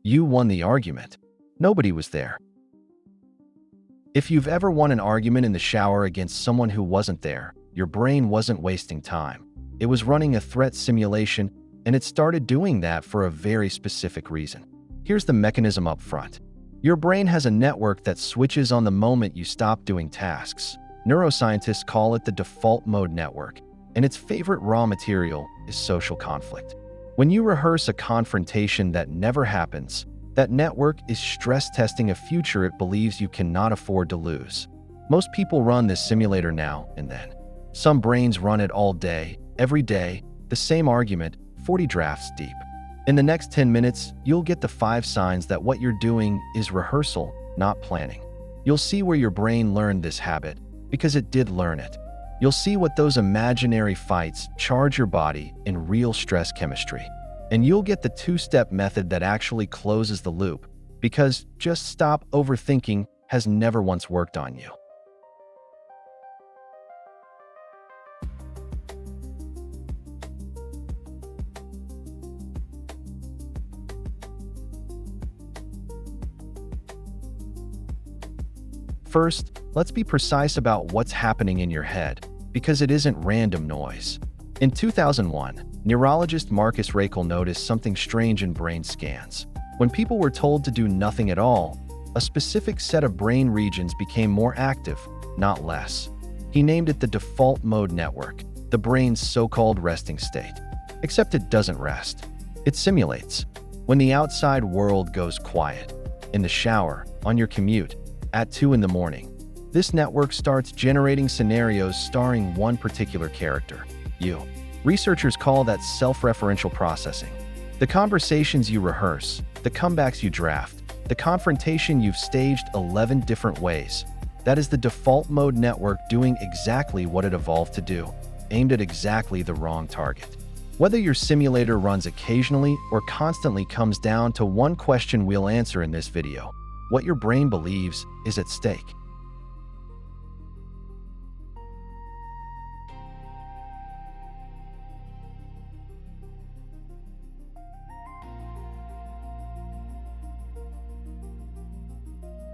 You won the argument. Nobody was there. If you've ever won an argument in the shower against someone who wasn't there, your brain wasn't wasting time. It was running a threat simulation, and it started doing that for a very specific reason. Here's the mechanism up front. Your brain has a network that switches on the moment you stop doing tasks. Neuroscientists call it the default mode network, and its favorite raw material is social conflict. When you rehearse a confrontation that never happens, that network is stress testing a future it believes you cannot afford to lose. Most people run this simulator now and then. Some brains run it all day, every day, the same argument, 40 drafts deep. In the next 10 minutes, you'll get the 5 signs that what you're doing is rehearsal, not planning. You'll see where your brain learned this habit, because it did learn it. You'll see what those imaginary fights charge your body in real stress chemistry. And you'll get the 2-step method that actually closes the loop, because just stop overthinking has never once worked on you. First, let's be precise about what's happening in your head, because it isn't random noise. In 2001, neurologist Marcus Raichle noticed something strange in brain scans. When people were told to do nothing at all, a specific set of brain regions became more active, not less. He named it the default mode network, the brain's so-called resting state. Except it doesn't rest. It simulates. When the outside world goes quiet, in the shower, on your commute, at 2 in the morning, this network starts generating scenarios starring one particular character, you. Researchers call that self-referential processing. The conversations you rehearse, the comebacks you draft, the confrontation you've staged 11 different ways. That is the default mode network doing exactly what it evolved to do, aimed at exactly the wrong target. Whether your simulator runs occasionally or constantly comes down to one question we'll answer in this video: what your brain believes is at stake.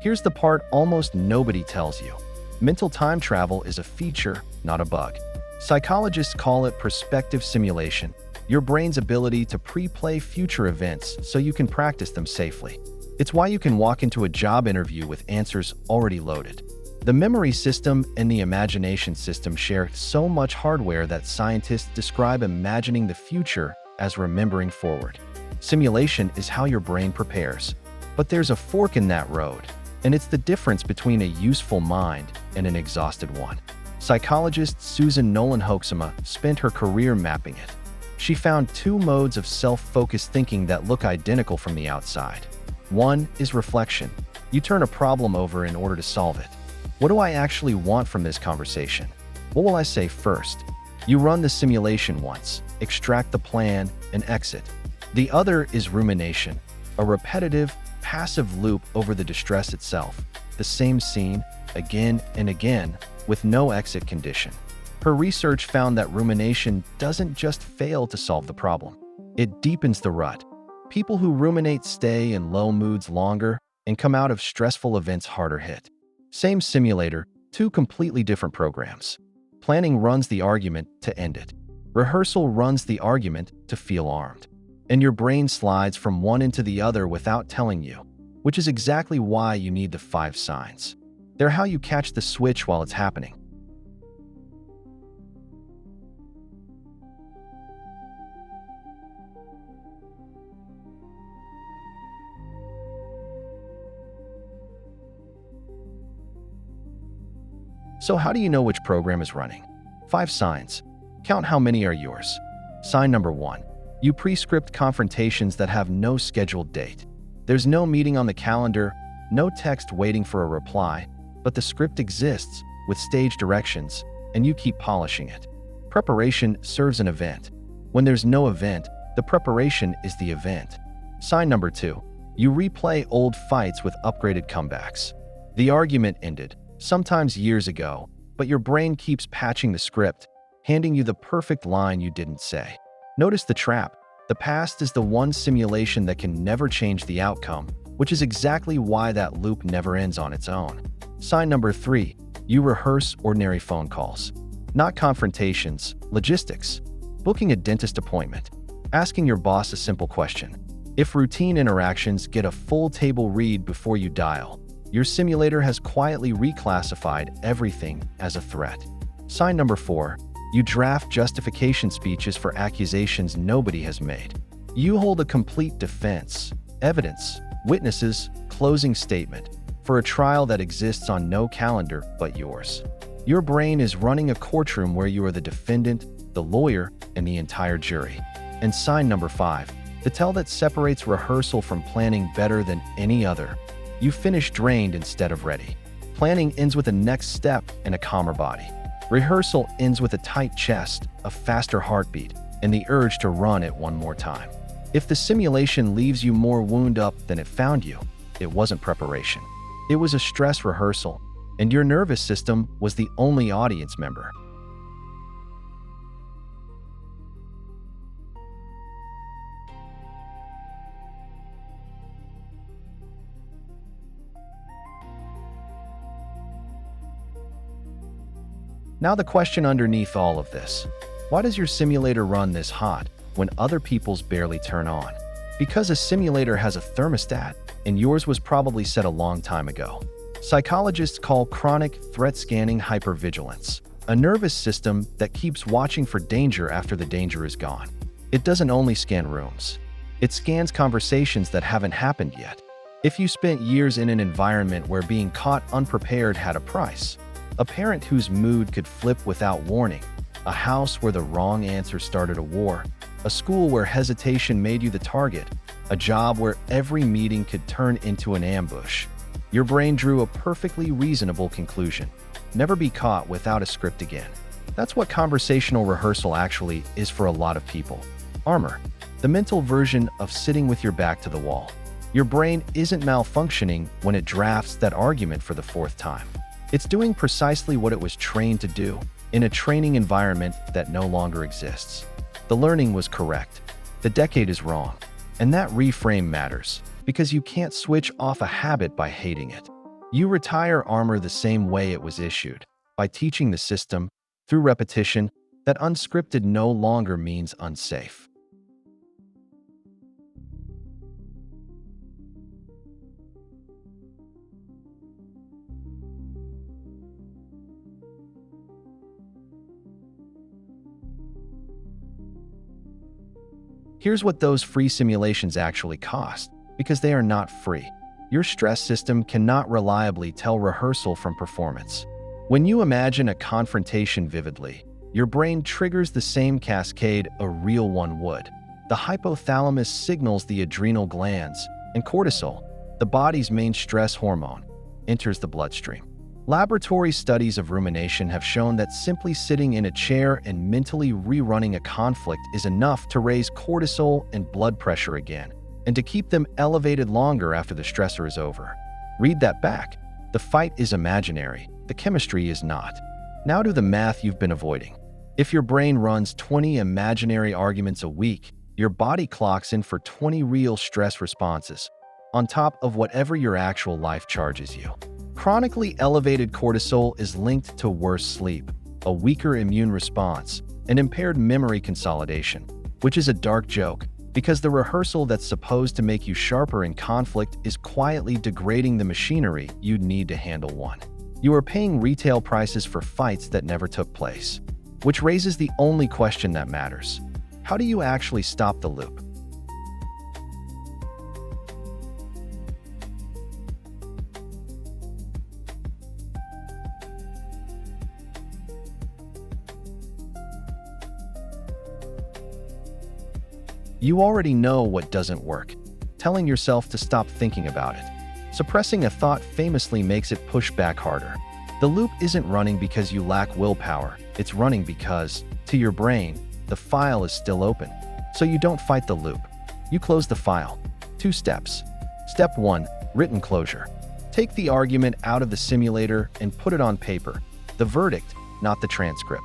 Here's the part almost nobody tells you. Mental time travel is a feature, not a bug. Psychologists call it perspective simulation, your brain's ability to pre-play future events so you can practice them safely. It's why you can walk into a job interview with answers already loaded. The memory system and the imagination system share so much hardware that scientists describe imagining the future as remembering forward. Simulation is how your brain prepares. But there's a fork in that road, and it's the difference between a useful mind and an exhausted one. Psychologist Susan Nolan-Hoeksema spent her career mapping it. She found 2 modes of self-focused thinking that look identical from the outside. One is reflection. You turn a problem over in order to solve it. What do I actually want from this conversation? What will I say first? You run the simulation once, extract the plan, and exit. The other is rumination, a repetitive, passive loop over the distress itself. The same scene, again and again, with no exit condition. Her research found that rumination doesn't just fail to solve the problem. It deepens the rut. People who ruminate stay in low moods longer and come out of stressful events harder hit. Same simulator, 2 completely different programs. Planning runs the argument to end it. Rehearsal runs the argument to feel armed. And your brain slides from one into the other without telling you, which is exactly why you need the 5 signs. They're how you catch the switch while it's happening. So how do you know which program is running? 5 signs. Count how many are yours. Sign number 1. You pre-script confrontations that have no scheduled date. There's no meeting on the calendar, no text waiting for a reply, but the script exists with stage directions, and you keep polishing it. Preparation serves an event. When there's no event, the preparation is the event. Sign number 2. You replay old fights with upgraded comebacks. The argument ended, sometimes years ago, but your brain keeps patching the script, handing you the perfect line you didn't say. Notice the trap. The The past is the one simulation that can never change the outcome, which is exactly why that loop never ends on its own. Sign number 3. You rehearse ordinary phone calls. Not confrontations, logistics. Booking a dentist appointment. Asking your boss a simple question. If routine interactions get a full table read before you dial, your simulator has quietly reclassified everything as a threat. Sign number 4. You draft justification speeches for accusations nobody has made. You hold a complete defense, evidence, witnesses, closing statement for a trial that exists on no calendar but yours. Your brain is running a courtroom where you are the defendant, the lawyer, and the entire jury. And sign number 5. The tell that separates rehearsal from planning better than any other. You finish drained instead of ready. Planning ends with a next step and a calmer body. Rehearsal ends with a tight chest, a faster heartbeat, and the urge to run it one more time. If the simulation leaves you more wound up than it found you, it wasn't preparation. It was a stress rehearsal, and your nervous system was the only audience member. Now the question underneath all of this. Why does your simulator run this hot when other people's barely turn on? Because a simulator has a thermostat, and yours was probably set a long time ago. Psychologists call chronic threat scanning hypervigilance, a nervous system that keeps watching for danger after the danger is gone. It doesn't only scan rooms. It scans conversations that haven't happened yet. If you spent years in an environment where being caught unprepared had a price, a parent whose mood could flip without warning, a house where the wrong answer started a war, a school where hesitation made you the target, a job where every meeting could turn into an ambush, your brain drew a perfectly reasonable conclusion. Never be caught without a script again. That's what conversational rehearsal actually is for a lot of people. Armor, the mental version of sitting with your back to the wall. Your brain isn't malfunctioning when it drafts that argument for the 4th time. It's doing precisely what it was trained to do in a training environment that no longer exists. The learning was correct. The decade is wrong. And that reframe matters because you can't switch off a habit by hating it. You retire armor the same way it was issued, by teaching the system, through repetition, that unscripted no longer means unsafe. Here's what those free simulations actually cost, because they are not free. Your stress system cannot reliably tell rehearsal from performance. When you imagine a confrontation vividly, your brain triggers the same cascade a real one would. The hypothalamus signals the adrenal glands, and cortisol, the body's main stress hormone, enters the bloodstream. Laboratory studies of rumination have shown that simply sitting in a chair and mentally rerunning a conflict is enough to raise cortisol and blood pressure again, and to keep them elevated longer after the stressor is over. Read that back. The fight is imaginary, the chemistry is not. Now do the math you've been avoiding. If your brain runs 20 imaginary arguments a week, your body clocks in for 20 real stress responses, on top of whatever your actual life charges you. Chronically elevated cortisol is linked to worse sleep, a weaker immune response, and impaired memory consolidation, which is a dark joke, because the rehearsal that's supposed to make you sharper in conflict is quietly degrading the machinery you'd need to handle one. You are paying retail prices for fights that never took place, which raises the only question that matters. How do you actually stop the loop? You already know what doesn't work, telling yourself to stop thinking about it. Suppressing a thought famously makes it push back harder. The loop isn't running because you lack willpower, it's running because, to your brain, the file is still open. So you don't fight the loop. You close the file. 2 steps. Step 1. Written closure. Take the argument out of the simulator and put it on paper. The verdict, not the transcript.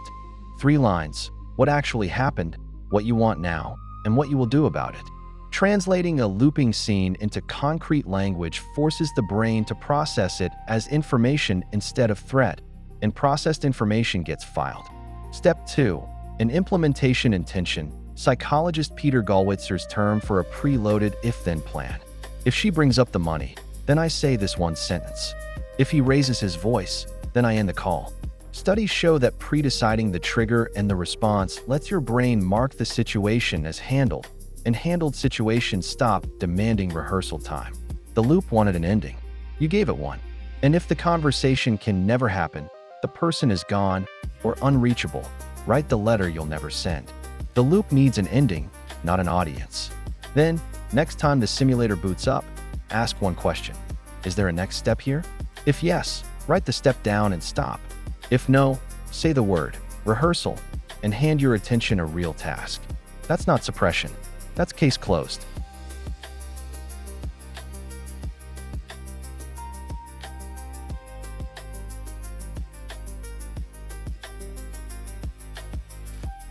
3 lines. What actually happened, what you want now, and what you will do about it. Translating a looping scene into concrete language forces the brain to process it as information instead of threat, and processed information gets filed. Step 2. An implementation intention. Psychologist Peter Gallwitzer's term for a preloaded if-then plan. If she brings up the money, then I say this one sentence. If he raises his voice, then I end the call. Studies show that pre-deciding the trigger and the response lets your brain mark the situation as handled, and handled situations stop demanding rehearsal time. The loop wanted an ending. You gave it one. And if the conversation can never happen, the person is gone or unreachable, write the letter you'll never send. The loop needs an ending, not an audience. Then, next time the simulator boots up, ask one question. Is there a next step here? If yes, write the step down and stop. If no, say the word, rehearsal, and hand your attention a real task. That's not suppression. That's case closed.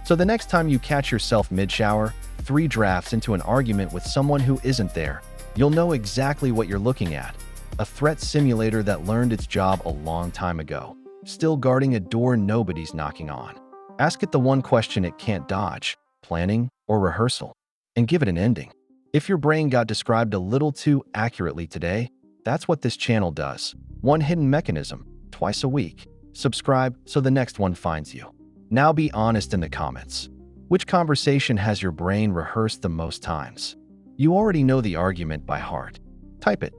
So the next time you catch yourself mid-shower, 3 drafts into an argument with someone who isn't there, you'll know exactly what you're looking at. A threat simulator that learned its job a long time ago, still guarding a door nobody's knocking on. Ask it the one question it can't dodge, planning or rehearsal, and give it an ending. If your brain got described a little too accurately today, that's what this channel does. One hidden mechanism, twice a week. Subscribe so the next one finds you. Now be honest in the comments. Which conversation has your brain rehearsed the most times? You already know the argument by heart. Type it.